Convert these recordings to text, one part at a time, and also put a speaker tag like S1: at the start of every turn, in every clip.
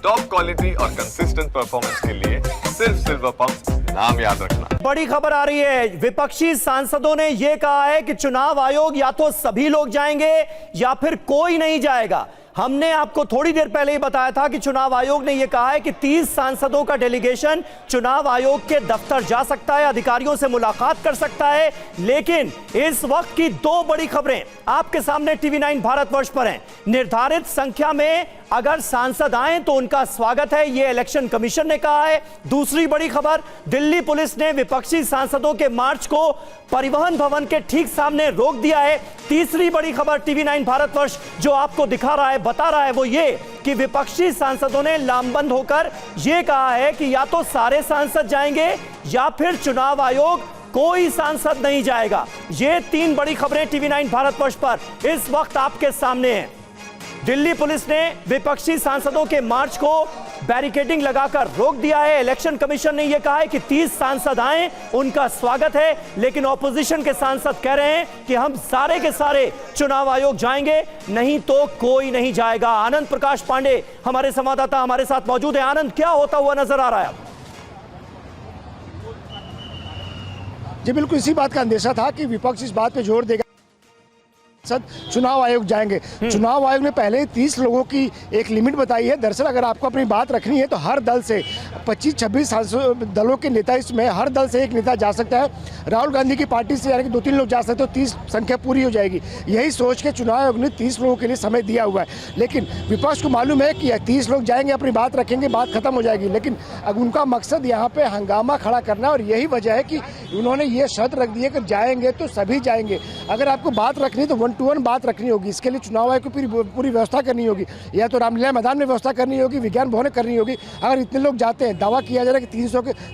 S1: Top quality और consistent performance के लिए सिर्फ सिल्वर पंप नाम याद रखना।
S2: बड़ी खबर आ रही है, विपक्षी सांसदों ने यह कहा है कि चुनाव आयोग या तो सभी लोग जाएंगे या फिर कोई नहीं जाएगा। हमने आपको थोड़ी देर पहले ही बताया था कि चुनाव आयोग ने यह कहा है कि 30 सांसदों का डेलीगेशन चुनाव आयोग के दफ्तर जा सकता है, अधिकारियों से मुलाकात कर सकता है। लेकिन इस वक्त की दो बड़ी खबरें आपके सामने टीवी 9 भारतवर्ष पर हैं। निर्धारित संख्या में अगर सांसद आए तो उनका स्वागत है, यह इलेक्शन कमीशन ने कहा है। दूसरी बड़ी खबर, दिल्ली पुलिस ने विपक्षी सांसदों के मार्च को परिवहन भवन के ठीक सामने रोक दिया है। तीसरी बड़ी खबर टीवी 9 भारतवर्ष जो आपको दिखा रहा है, बता रहा है, वो ये कि विपक्षी सांसदों ने लामबंद होकर यह कहा है कि या तो सारे सांसद जाएंगे या फिर चुनाव आयोग कोई सांसद नहीं जाएगा। ये तीन बड़ी खबरें टीवी 9 भारतवर्ष पर इस वक्त आपके सामने हैं। दिल्ली पुलिस ने विपक्षी सांसदों के मार्च को बैरिकेडिंग लगाकर रोक दिया है। इलेक्शन कमीशन ने यह कहा है कि 30 सांसद आए, उनका स्वागत है। लेकिन ऑपोजिशन के सांसद कह रहे हैं कि हम सारे के सारे चुनाव आयोग जाएंगे, नहीं तो कोई नहीं जाएगा। आनंद प्रकाश पांडे हमारे संवाददाता हमारे साथ मौजूद है। आनंद, क्या होता हुआ नजर आ रहा है?
S3: जी बिल्कुल, इसी बात का अंदेशा था कि विपक्ष इस बात पे जोर देगा चुनाव आयोग जाएंगे। चुनाव आयोग ने पहले ही 30 लोगों की एक लिमिट बताई है। दरअसल अगर आपको अपनी बात रखनी है तो हर दल से 25-26 दलों के नेता, इसमें हर दल से एक नेता जा सकता है। राहुल गांधी की पार्टी से यानी कि 2-3 लोग जा सकते हो, 30 संख्या पूरी हो जाएगी। यही सोच के चुनाव आयोग ने 30 लोगों के लिए समय दिया हुआ है। लेकिन विपक्ष को मालूम है कि 30 लोग जाएंगे, अपनी बात रखेंगे, बात खत्म हो जाएगी। लेकिन अब उनका मकसद यहाँ पे हंगामा खड़ा करना, और यही वजह है कि उन्होंने ये शर्त रख दी है कि जाएंगे तो सभी जाएंगे। अगर आपको बात रखनी तो 1-to-1 बात रखनी होगी। इसके लिए चुनाव आयोग को पूरी व्यवस्था करनी होगी, या तो रामलीला मैदान में व्यवस्था करनी होगी, विज्ञान भवन करनी होगी। अगर इतने लोग जाते हैं, दावा किया जा रहा है कि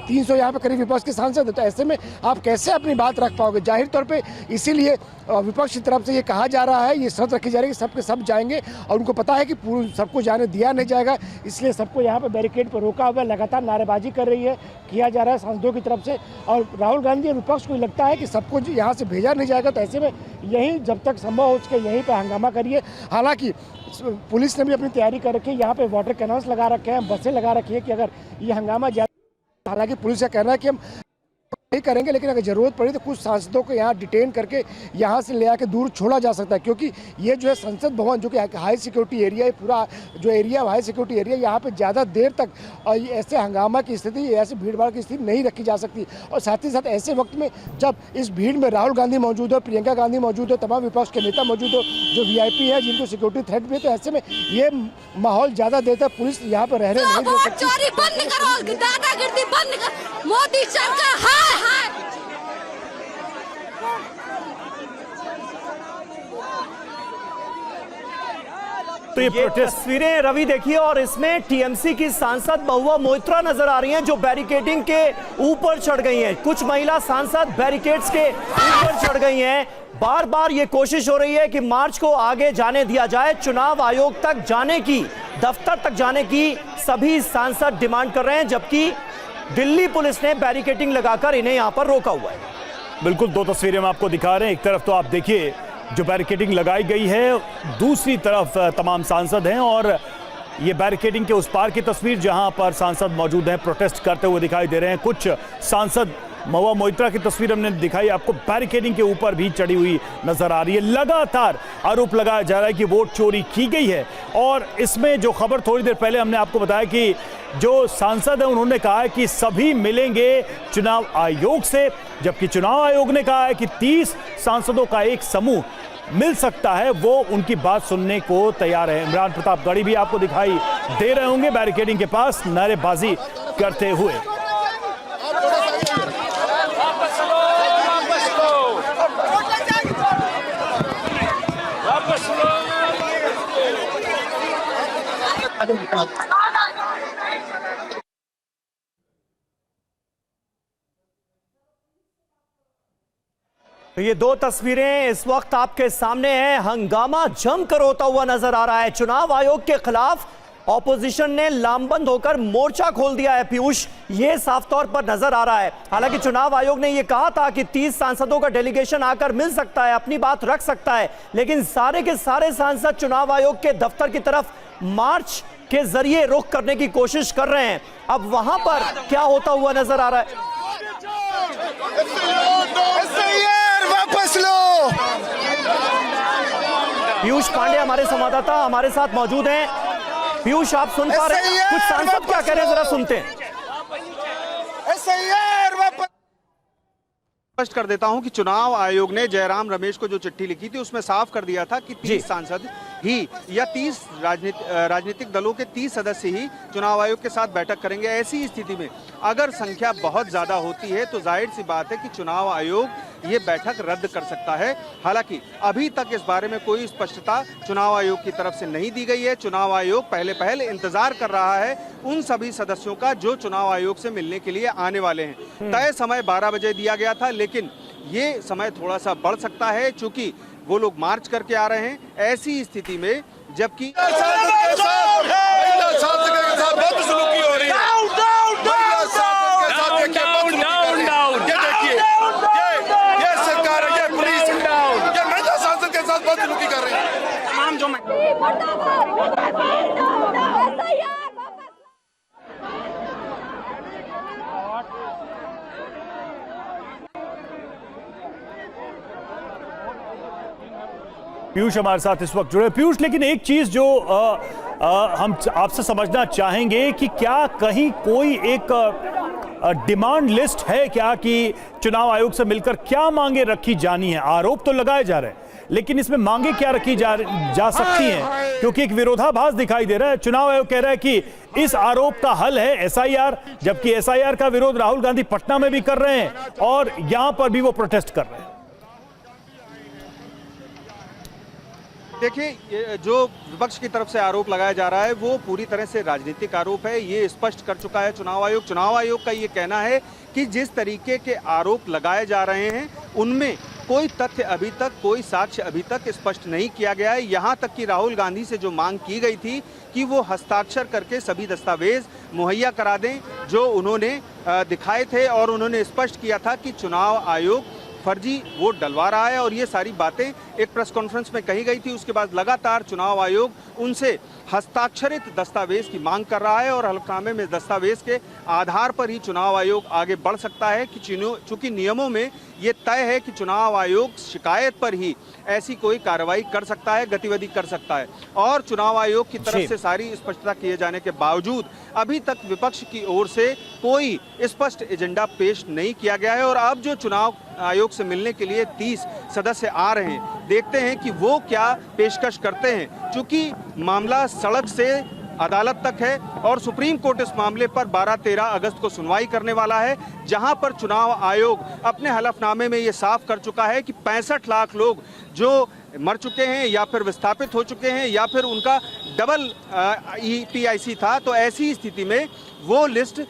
S3: 300 यहाँ पे करीब विपक्ष के सांसद है, तो ऐसे में आप कैसे अपनी बात रख पाओगे? जाहिर तौर पे इसीलिए विपक्ष की तरफ से ये कहा जा रहा है, ये शर्त रखी जा रही है कि सबके सब जाएंगे, और उनको पता है कि सबको जाने दिया नहीं जाएगा। इसलिए सबको यहाँ पे बैरिकेड पर रोका हुआ है। लगातार नारेबाजी कर रही है, किया जा रहा है सांसदों की तरफ से। और राहुल गांधी और विपक्ष को लगता है कि सबको यहाँ से भेजा नहीं जाएगा, तो ऐसे में यहीं जब तक संभव हो सके यहीं पे हंगामा करिए। हालांकि पुलिस ने भी अपनी तैयारी कर रखी है, यहाँ पे वाटर कैनन्स लगा रखे हैं, बसें लगा रखी है कि अगर ये हंगामा ज्यादा, हालांकि पुलिस का कहना है कि हम नहीं करेंगे, लेकिन अगर जरूरत पड़ी तो कुछ सांसदों को यहाँ डिटेन करके यहाँ से ले आके दूर छोड़ा जा सकता है। क्योंकि ये जो है संसद भवन, जो कि हाई सिक्योरिटी एरिया है, पूरा जो एरिया हाई सिक्योरिटी एरिया, यहाँ पे ज़्यादा देर तक ऐसे हंगामा की स्थिति, ऐसे भीड़ भाड़ की स्थिति नहीं रखी जा सकती। और साथ ही साथ ऐसे वक्त में जब इस भीड़ में राहुल गांधी मौजूद हो, प्रियंका गांधी मौजूद हो, तमाम विपक्ष के नेता मौजूद हो, जो VIP है, जिनको सिक्योरिटी थ्रेट भी है, तो ऐसे में ये माहौल ज़्यादा देर तक पुलिस यहाँ पर रहने नहीं दे सकती।
S4: मोदी सरकार हाय
S2: तो ये तस्वीरें रवि देखिए, और इसमें TMC की सांसद महुआ मोइत्रा नजर आ रही हैं जो बैरिकेडिंग के ऊपर चढ़ गई हैं। कुछ महिला सांसद बैरिकेड्स के ऊपर चढ़ गई हैं। बार बार ये कोशिश हो रही है कि मार्च को आगे जाने दिया जाए। चुनाव आयोग तक जाने की, दफ्तर तक जाने की सभी सांसद डिमांड कर रहे हैं, जबकि दिल्ली पुलिस ने बैरिकेडिंग लगाकर इन्हें यहां पर रोका हुआ है।
S5: बिल्कुल, दो तस्वीरें हम आपको दिखा रहे हैं। एक तरफ तो आप देखिए जो बैरिकेडिंग लगाई गई है, दूसरी तरफ तमाम सांसद हैं, और ये बैरिकेडिंग के उस पार की तस्वीर जहां पर सांसद मौजूद हैं, प्रोटेस्ट करते हुए दिखाई दे रहे हैं। कुछ सांसद, महुआ मोइत्रा की तस्वीर हमने दिखाई आपको, बैरिकेडिंग के ऊपर भी चढ़ी हुई नजर आ रही है। लगातार आरोप लगाया जा रहा है कि वोट चोरी की गई है। और इसमें जो खबर थोड़ी देर पहले हमने आपको बताया कि जो सांसद है उन्होंने कहा है कि सभी मिलेंगे चुनाव आयोग से, जबकि चुनाव आयोग ने कहा है कि 30 सांसदों का एक समूह मिल सकता है, वो उनकी बात सुनने को तैयार है। इमरान प्रतापगढ़ी भी आपको दिखाई दे रहे होंगे बैरिकेडिंग के पास नारेबाजी करते हुए।
S2: तो ये दो तस्वीरें इस वक्त आपके सामने हैं। हंगामा जमकर होता हुआ नजर आ रहा है। चुनाव आयोग के खिलाफ ऑपोजिशन ने लामबंद होकर मोर्चा खोल दिया है पीयूष, ये साफ तौर पर नजर आ रहा है। हालांकि चुनाव आयोग ने यह कहा था कि 30 सांसदों का डेलीगेशन आकर मिल सकता है, अपनी बात रख सकता है, लेकिन सारे के सारे सांसद चुनाव आयोग के दफ्तर की तरफ मार्च के जरिए रुख करने की कोशिश कर रहे हैं। अब वहां पर क्या होता हुआ नजर आ रहा है?
S6: वापस लो।
S2: पीयूष पांडे हमारे संवाददाता हमारे साथ मौजूद हैं। पीयूष, आप सुन पा रहे हैं? कुछ सांसद क्या कह रहे हैं, जरा सुनते हैं।
S7: स्पष्ट कर देता हूं कि चुनाव आयोग ने जयराम रमेश को जो चिट्ठी लिखी थी उसमें साफ कर दिया था कि 30 सांसद ही या 30 राजनीतिक दलों के 30 सदस्य ही चुनाव आयोग के साथ बैठक करेंगे। ऐसी स्थिति में अगर संख्या बहुत ज्यादा होती है तो जाहिर सी बात है कि चुनाव आयोग ये बैठक रद्द कर सकता है। हालांकि अभी तक इस बारे में कोई स्पष्टता चुनाव आयोग की तरफ से नहीं दी गई है। चुनाव आयोग पहले इंतजार कर रहा है उन सभी सदस्यों का जो चुनाव आयोग से मिलने के लिए आने वाले हैं। तय समय 12 बजे दिया गया था, लेकिन ये समय थोड़ा सा बढ़ सकता है चूंकि वो लोग मार्च करके आ रहे हैं। ऐसी स्थिति में जबकि
S5: पीयूष हमारे साथ इस वक्त जुड़े। पीयूष, लेकिन एक चीज जो हम आपसे समझना चाहेंगे कि क्या कहीं कोई एक डिमांड लिस्ट है क्या कि चुनाव आयोग से मिलकर क्या मांगे रखी जानी है? आरोप तो लगाए जा रहे हैं, लेकिन इसमें मांगे क्या रखी जा सकती हैं? क्योंकि एक विरोधाभास दिखाई दे रहा है। चुनाव आयोग कह रहा है कि इस आरोप का हल है एसआईआर, जबकि एसआईआर का विरोध राहुल गांधी पटना में भी कर रहे हैं और यहां पर भी वो प्रोटेस्ट कर रहे हैं।
S7: देखिए, जो विपक्ष की तरफ से आरोप लगाया जा रहा है वो पूरी तरह से राजनीतिक आरोप है। ये स्पष्ट कर चुका है चुनाव आयोग। चुनाव आयोग का ये कहना है कि जिस तरीके के आरोप लगाए जा रहे हैं उनमें कोई तथ्य अभी तक, कोई साक्ष्य अभी तक स्पष्ट नहीं किया गया है। यहाँ तक कि राहुल गांधी से जो मांग की गई थी कि वो हस्ताक्षर करके सभी दस्तावेज मुहैया करा दें जो उन्होंने दिखाए थे, और उन्होंने स्पष्ट किया था कि चुनाव आयोग फर्जी वोट डलवा रहा है, और ये सारी बातें एक प्रेस कॉन्फ्रेंस में कही गई थी। उसके बाद लगातार चुनाव आयोग उनसे हस्ताक्षरित दस्तावेज की मांग कर रहा है, और हलफनामे में दस्तावेज के आधार पर ही चुनाव आयोग आगे बढ़ सकता है कि चूंकि नियमों में ये तय है कि चुनाव आयोग शिकायत पर ही ऐसी कोई कार्रवाई कर सकता है, गतिविधि कर सकता है। और चुनाव आयोग की तरफ से सारी स्पष्टता किए जाने के बावजूद अभी तक विपक्ष की ओर से कोई स्पष्ट एजेंडा पेश नहीं किया गया है। और अब जो चुनाव आयोग से मिलने के लिए 30 सदस्य आ रहे हैं, देखते हैं कि वो क्या पेशकश करते हैं। चूंकि मामला सड़क से अदालत तक है और सुप्रीम कोर्ट इस मामले पर 12-13 अगस्त को सुनवाई करने वाला है, जहां पर चुनाव आयोग अपने हलफनामे में ये साफ कर चुका है कि 65 लाख लोग जो मर चुके हैं या फिर विस्थापित हो चुके हैं या फिर उनका डबल EPIC था, तो ऐसी स्थिति में वो लिस्ट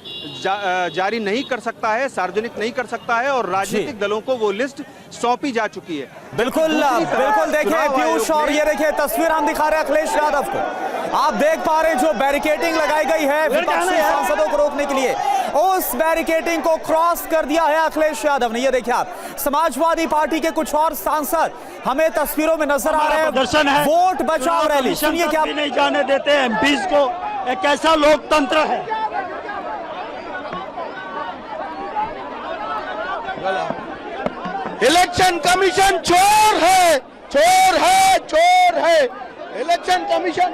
S7: जारी नहीं कर सकता है, सार्वजनिक नहीं कर सकता है, और राजनीतिक दलों को वो लिस्ट सौंपी जा चुकी है।
S2: बिल्कुल देखिए पीयूष, और ये देखिए तस्वीर हम दिखा रहे हैं अखिलेश यादव को। आप देख पा रहे हैं जो बैरिकेडिंग लगाई गई है विपक्षी सांसदों को रोकने के लिए, उस बैरिकेडिंग को क्रॉस कर दिया है अखिलेश यादव ने। ये देखिए आप, समाजवादी पार्टी के कुछ और सांसद हमें तस्वीरों में नजर आ रहे हैं।
S8: प्रदर्शन है,
S2: वोट बचाओ रैली, सुनिए क्या
S8: नहीं जाने देते एमपीज को। एक कैसा लोकतंत्र है। इलेक्शन कमीशन चोर है, चोर है, चोर है। Election commission